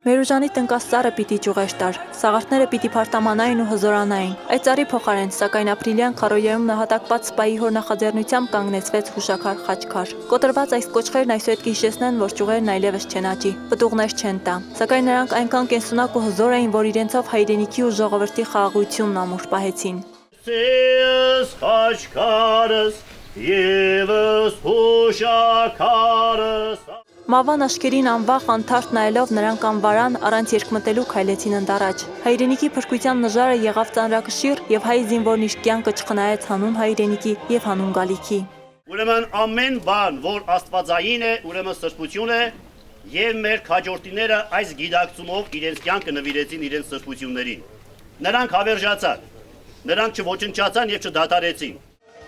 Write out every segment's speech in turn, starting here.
Մերուժանի տնկած ծառը պիտի ճյուղեր տար, սաղարթները պիտի փարտամանային ու հզորանային։ Այդ ծառի փոխարեն, սակայն ապրիլյան քարոյայում նահատակված սպայի հոր նախաձեռնությամբ կանգնեցվեց հուշաքար խաչքար։ Կոտրված այս կոճղերն այսուհետ կհիշեցնեն, որ ճյուղերն այլևս չեն աճի, պտուղներ չեն տա։ Սակայն նրանք այնքան կենսունակ ու հզոր էին, որ իրենցով հայրենիքի ու ժողովրդի խաղաղությունն ամուր պահեցին։ Մավան աշկերին անվախ անթարթ նայելով նրանք անվարան առանց երկմտելու քայլեցին ընդառաջ։ Հայրենիքի փրկության նժարը եղավ ծանրակշիռ եւ հայ զինվորն իր կյանքը չխնայեց հանուն հայրենիքի եւ հանուն գալիքի։ Ուրեմն ամեն բան, որ աստվածային է, ուրեմն սրբություն է եւ մեր քաջորդիները այս գիտակցումով իրենց կյանքը նվիրեցին իրենց սրբություններին։ Նրանք հավերժացան, նրանք չոչնչացան եւ չդադարեցին։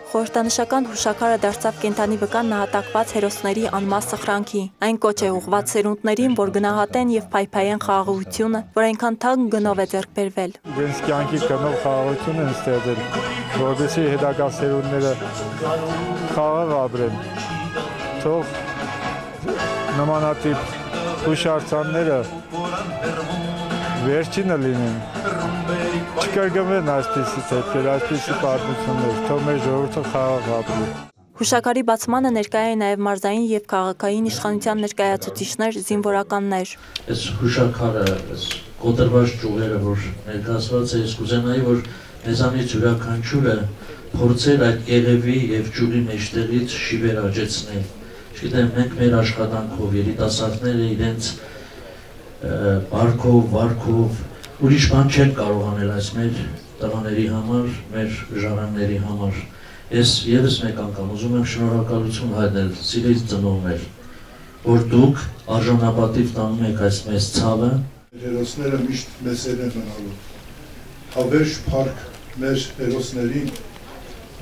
Խորհրդանշական հուշաքարը դարձավ կենթանի վկան նահատակված հերոսների անմաս սխրանքի։ Այն կոչ է ուղղված սերունդներին, որ գնահատեն եւ փայփայեն խաղաղությունը, որ այնքան թանկ գնով է ձեռք բերվել։ Իրենց կյանքի գնով խաղաղություն են ստեղծել, որովհետեւ հետագա սերունդները խաղաղ ապրեն։ Թող նմանատիպ հուշարձանները վերջինը լինեն։ Չկրկնվեն այսպիսի դեպքեր, այսպիսի պատմություններ, թող մեր ժողովուրդը խաղաղ ապրի։ Հուշաքարի բացմանը ներկայ է նաև մարզային եւ քաղաքային իշխանության ներկայացուցիչներ, զինվորականներ։ Այս հուշաքարը, այս կոտրված ճյուղերը, որ ներկայացված է, ես կուզենայի, որ մեզանից յուրաքանչյուրը փորձեր այդ Եղևի եւ ճյուղի մեջտեղից շիվեր աճեցնել։ Չգիտեմ, մենք մեր աշխատանքով երիտասարդները իրենց բարքով, վարքով ուրիշ բան չեն կարող անել այս մեր տղաների համար, մեր ժառանգների համար։ Ես եւս մեկ անգամ ուզում եմ շնորհակալություն հայտնել սիրից ծնողներ, որ դուք արժանապատիվ տանում եք այս մեծ ցավը։ Հերոսները միշտ մեծեր են մնալու։ Հավերժ փառք մեր հերոսներին,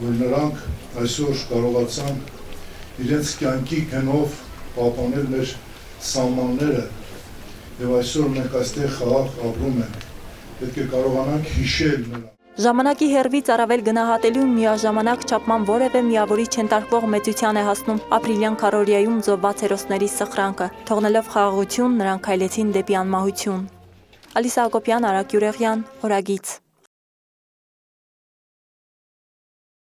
որ նրանք այսօր կարողացան իրենց կյանքի գնով պահպանել մեր սահմանները եւ այսօր մենք այստեղ խաղաղ ապրում ենք։ Պետք է կարողանանք հիշել նրան։ Ժամանակի հերվից առավել գնահատելու միաժամանակ չափման որևէ միավորի չենտարկվող մեծության է հասնում ապրիլյան քարոզիայում զոհված հերոսների սխրանքը, թողնելով խաղաղություն նրանք քայլեցին դեպի անմահություն։ Ալիսա Հակոբյան, Արաք Յուրեղյան, Օրագիծ։